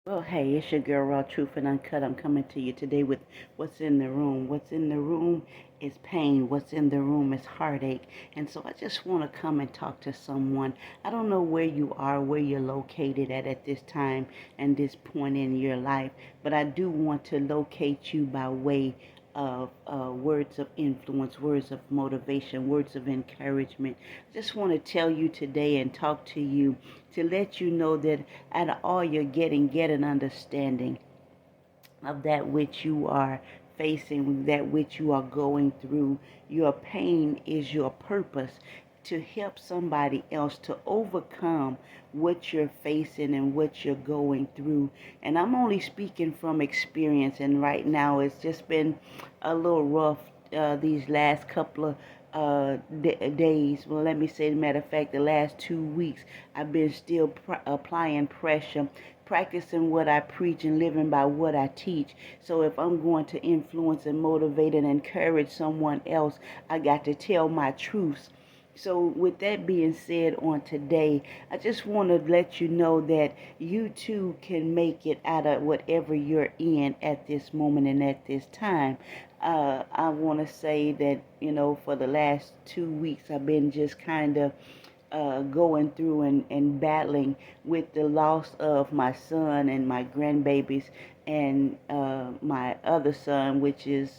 Well, hey, it's your girl, Raw Truth and Uncut. I'm coming to you today with what's in the room. What's in the room is pain. What's in the room is heartache. And so I just want to come and talk to someone. I don't know where you are, where you're located at this time and this point in your life, but I do want to locate you by way of words of influence, words of motivation, words of encouragement. I just want to tell you today and talk to you to let you know that out of all you're getting, get an understanding of that which you are facing, that which you are going through. Your pain is your purpose to help somebody else to overcome what you're facing and what you're going through. And I'm only speaking from experience, and right now it's just been a little rough these last couple of days. Well, let me say, the matter of fact, the last 2 weeks, I've been still applying pressure, practicing what I preach and living by what I teach. So if I'm going to influence and motivate and encourage someone else, I got to tell my truths. So with that being said on today, I just want to let you know that you too can make it out of whatever you're in at this moment and at this time. I want to say that, for the last 2 weeks, I've been just kind of going through and battling with the loss of my son and my grandbabies and my other son, which is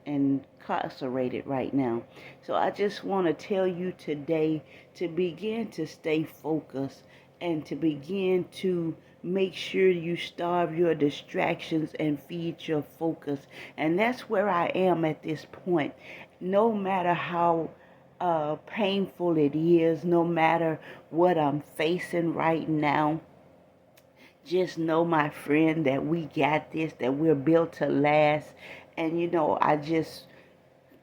incarcerated right now. So I just want to tell you today to begin to stay focused and to begin to make sure you starve your distractions and feed your focus. And that's where I am at this point. No matter how painful it is, no matter what I'm facing right now, just know, my friend, that we got this, that we're built to last. And, I just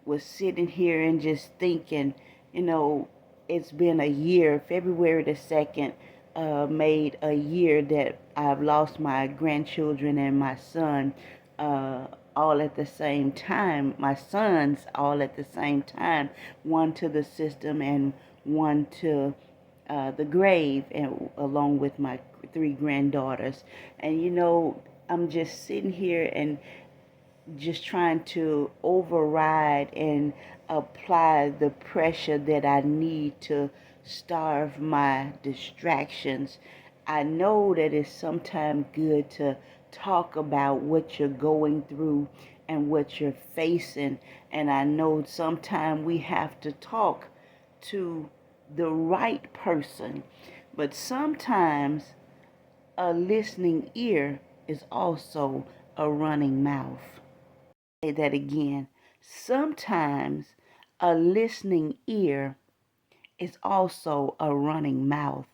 was sitting here and just thinking, you know, it's been a year. February the 2nd made a year that I've lost my grandchildren and my son all at the same time. My sons all at the same time. One to the system and one to the grave, and along with my three granddaughters. And I'm just sitting here and just trying to override and apply the pressure that I need to starve my distractions. I know that it's sometimes good to talk about what you're going through and what you're facing. And I know sometimes we have to talk to the right person. But sometimes a listening ear is also a running mouth. Say that again. Sometimes a listening ear is also a running mouth.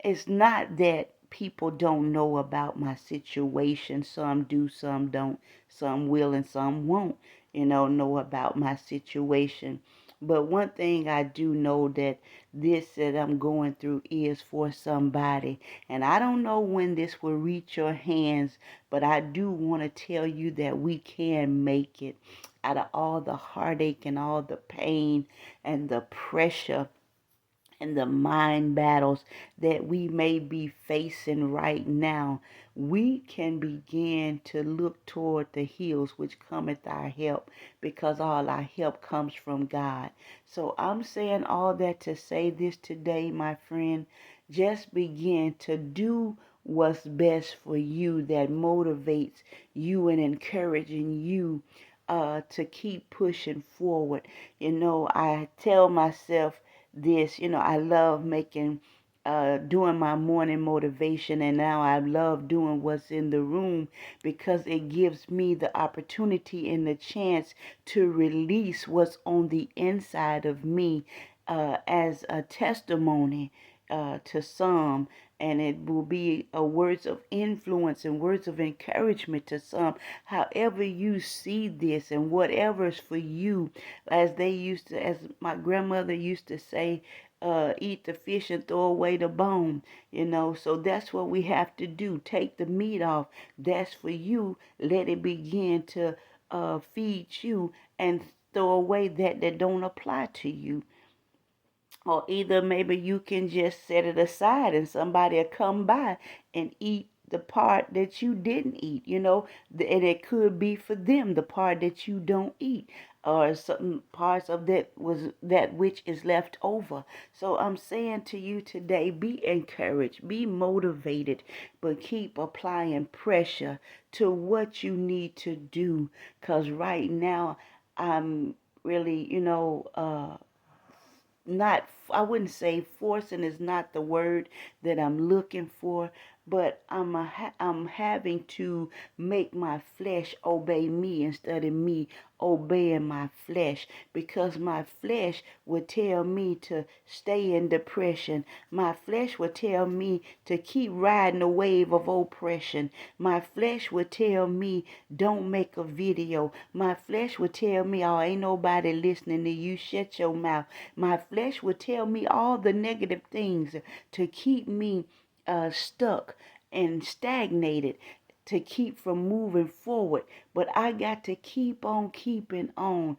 It's not that people don't know about my situation. Some do, some don't. Some will and some won't, know about my situation. But one thing I do know, that this that I'm going through is for somebody. And I don't know when this will reach your hands, but I do want to tell you that we can make it out of all the heartache and all the pain and the pressure and the mind battles that we may be facing right now. We can begin to look toward the hills which cometh our help, because all our help comes from God. So I'm saying all that to say this today, my friend. Just begin to do what's best for you, that motivates you and encouraging you to keep pushing forward. I tell myself this. I love doing my morning motivation, and now I love doing what's in the room, because it gives me the opportunity and the chance to release what's on the inside of me as a testimony to some, and it will be a words of influence and words of encouragement to some. However you see this and whatever's for you, as my grandmother used to say, eat the fish and throw away the bone. So that's what we have to do. Take the meat off. That's for you. Let it begin to feed you, and throw away that don't apply to you. Or either maybe you can just set it aside and somebody will come by and eat the part that you didn't eat, and it could be for them the part that you don't eat, or some parts of that was that which is left over. So I'm saying to you today, be encouraged, be motivated, but keep applying pressure to what you need to do. Because right now, I'm really, not, I wouldn't say forcing is not the word that I'm looking for, but I'm having to make my flesh obey me instead of me obeying my flesh, because my flesh would tell me to stay in depression. My flesh would tell me to keep riding the wave of oppression. My flesh would tell me don't make a video. My flesh would tell me, oh, ain't nobody listening to you, shut your mouth. My flesh would tell me all the negative things to keep me stuck and stagnated, to keep from moving forward. But I got to keep on keeping on.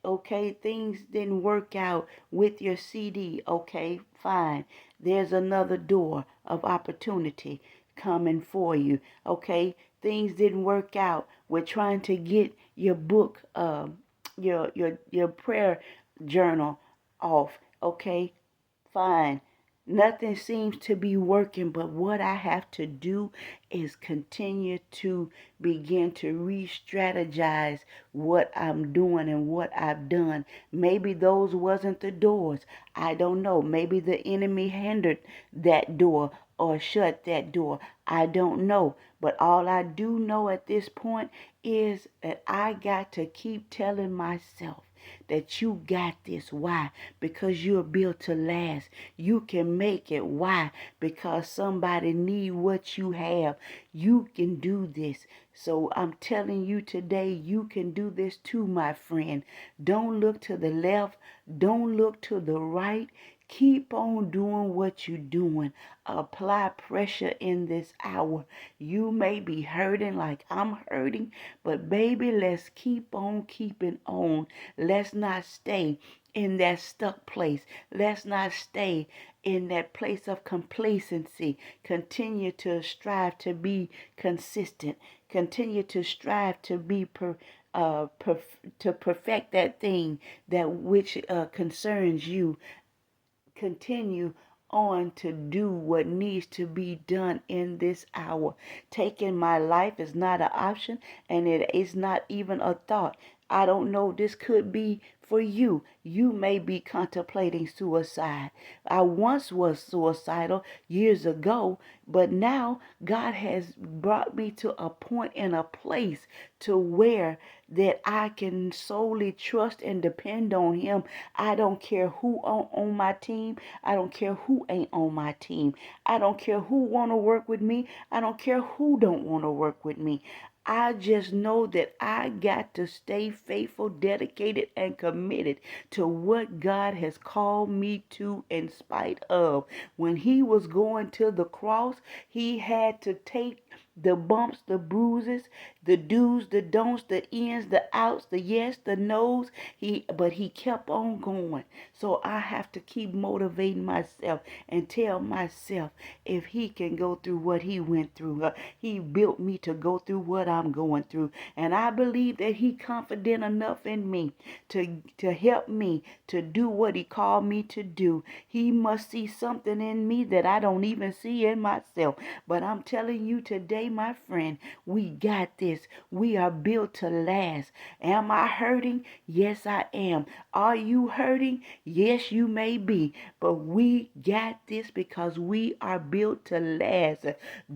Okay, things didn't work out with your CD. Okay, fine. There's another door of opportunity coming for you. Okay, things didn't work out. We're trying to get your book, your prayer journal off. Okay, fine. Nothing seems to be working, but what I have to do is continue to begin to re-strategize what I'm doing and what I've done. Maybe those wasn't the doors. I don't know. Maybe the enemy hindered that door or shut that door. I don't know. But all I do know at this point is that I got to keep telling myself that you got this. Why? Because you're built to last. You can make it. Why? Because somebody need what you have. You can do this. So I'm telling you today, you can do this too, my friend. Don't look to the left. Don't look to the right. Keep on doing what you're doing. Apply pressure in this hour. You may be hurting like I'm hurting, but baby, let's keep on keeping on. Let's not stay in that stuck place. Let's not stay in that place of complacency. Continue to strive to be consistent. Continue to strive to be to perfect that thing that which concerns you. Continue on to do what needs to be done in this hour. Taking my life is not an option, and it is not even a thought. I don't know, this could be for you. You may be contemplating suicide. I once was suicidal years ago, but now God has brought me to a point and a place to where that I can solely trust and depend on him. I don't care who on my team. I don't care who ain't on my team. I don't care who want to work with me. I don't care who don't want to work with me. I just know that I got to stay faithful, dedicated, and committed to what God has called me to in spite of. When he was going to the cross, he had to take the bumps, the bruises, the do's, the don'ts, the ins, the outs, the yes, the no's. But he kept on going. So I have to keep motivating myself and tell myself, if he can go through what he went through, he built me to go through what I'm going through. And I believe that he confident enough in me to help me to do what he called me to do. He must see something in me that I don't even see in myself. But I'm telling you today, my friend, we got this. We are built to last. Am I hurting? Yes, I am. Are you hurting? Yes, you may be. But we got this because we are built to last.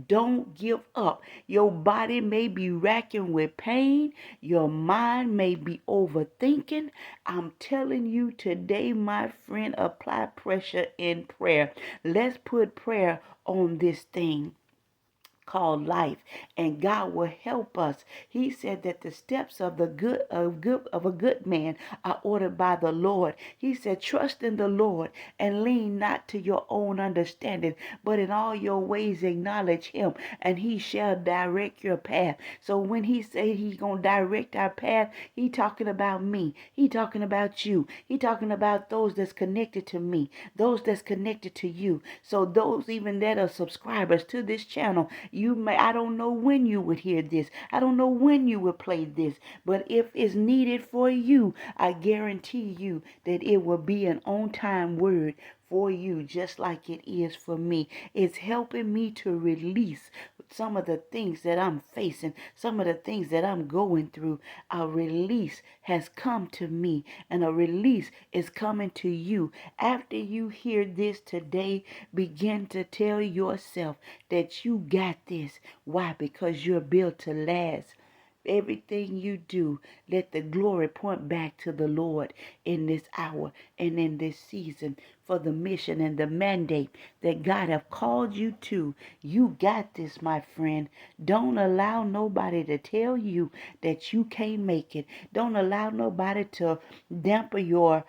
Don't give up. Your body may be racking with pain. Your mind may be overthinking. I'm telling you today, my friend, apply pressure in prayer. Let's put prayer on this thing called life, and God will help us. He said that the steps of a good man are ordered by the Lord. He said, trust in the Lord and lean not to your own understanding, but in all your ways acknowledge him, and he shall direct your path. So when he say he's gonna direct our path, he talking about me. He talking about you. He talking about those that's connected to me, those that's connected to you. So those even that are subscribers to this channel, I don't know when you would hear this. I don't know when you would play this. But if it's needed for you, I guarantee you that it will be an on-time word for you, just like it is for me. It's helping me to release some of the things that I'm facing, some of the things that I'm going through. A release has come to me, and a release is coming to you. After you hear this today, begin to tell yourself that you got this. Why? Because you're built to last. Everything you do, let the glory point back to the Lord in this hour and in this season for the mission and the mandate that God have called you to. You got this, my friend. Don't allow nobody to tell you that you can't make it. Don't allow nobody to damper your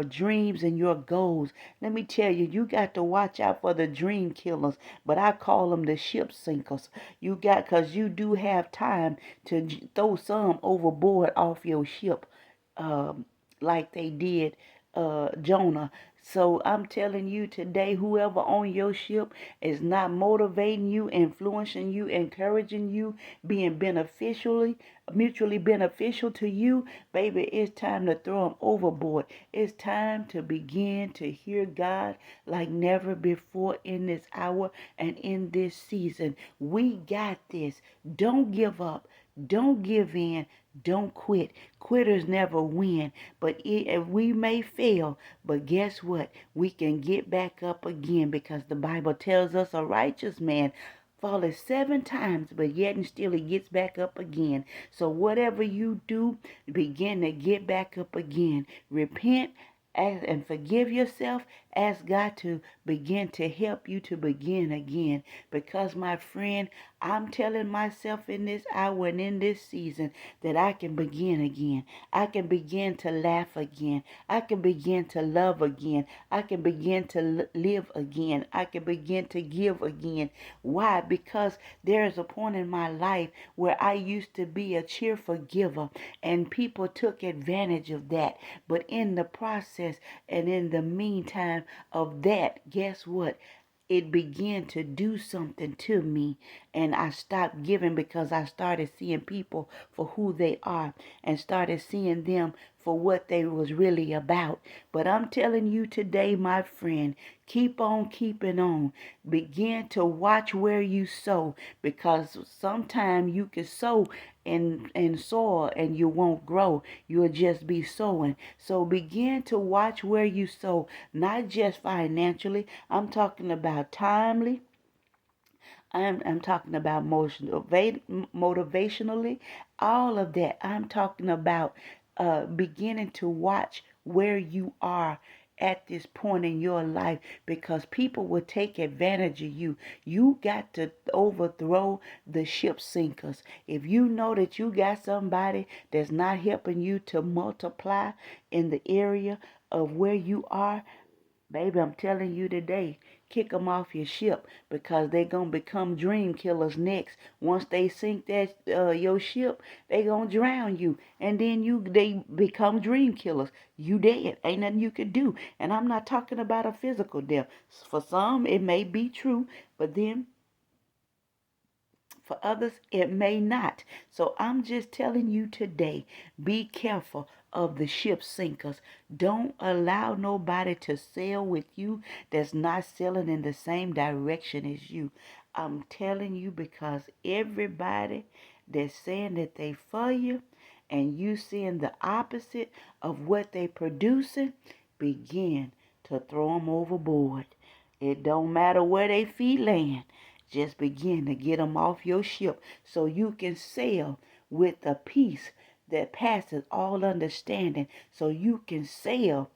dreams and your goals. Let me tell you, you got to watch out for the dream killers, but I call them the ship sinkers. Because you do have time to throw some overboard off your ship, um, like they did Jonah. So I'm telling you today, whoever on your ship is not motivating you, influencing you, encouraging you, being mutually beneficial to you, baby, it's time to throw them overboard. It's time to begin to hear God like never before in this hour and in this season. We got this. Don't give up. Don't give in. Don't quit. Quitters never win. But if we may fail, but guess what? We can get back up again, because the Bible tells us a righteous man falleth 7 times, but yet and still he gets back up again. So whatever you do, begin to get back up again. Repent and forgive yourself. Ask God to begin to help you to begin again. Because, my friend, I'm telling myself in this hour and in this season that I can begin again. I can begin to laugh again. I can begin to love again. I can begin to live again. I can begin to give again. Why? Because there is a point in my life where I used to be a cheerful giver, and people took advantage of that. But in the process and in the meantime of that, guess what? It began to do something to me, and I stopped giving because I started seeing people for who they are and started seeing them for what they was really about. But I'm telling you today, my friend, keep on keeping on. Begin to watch where you sow, because sometimes you can sow in soil and you won't grow. You'll just be sowing. So begin to watch where you sow, not just financially. I'm talking about timely. I'm talking about motivationally, all of that. I'm talking about beginning to watch where you are at this point in your life, because people will take advantage of you. You got to overthrow the ship sinkers. If you know that you got somebody that's not helping you to multiply in the area of where you are, baby, I'm telling you today, kick them off your ship, because they're going to become dream killers next. Once they sink that your ship, they going to drown you. And then they become dream killers. You dead. Ain't nothing you can do. And I'm not talking about a physical death. For some, it may be true, but then for others, it may not. So I'm just telling you today, be careful of the ship sinkers. Don't allow nobody to sail with you that's not sailing in the same direction as you. I'm telling you, because everybody that's saying that they for you and you seeing the opposite of what they producing, begin to throw them overboard. It don't matter where they feet land. Just begin to get them off your ship so you can sail with a peace that passes all understanding. So you can sail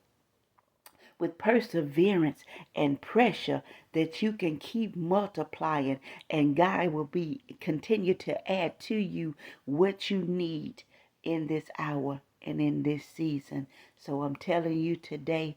with perseverance and pressure, that you can keep multiplying, and God will be continue to add to you what you need in this hour and in this season. So I'm telling you today,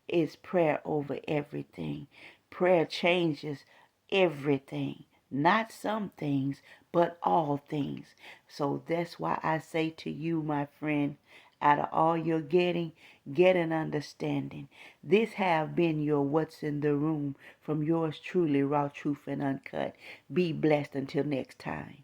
is prayer over everything. Prayer changes everything, not some things, but all things. So that's why I say to you, my friend, Out of all you're getting, get an understanding. This have been your What's in the Room from yours truly, Raw Truth and Uncut. Be blessed until next time.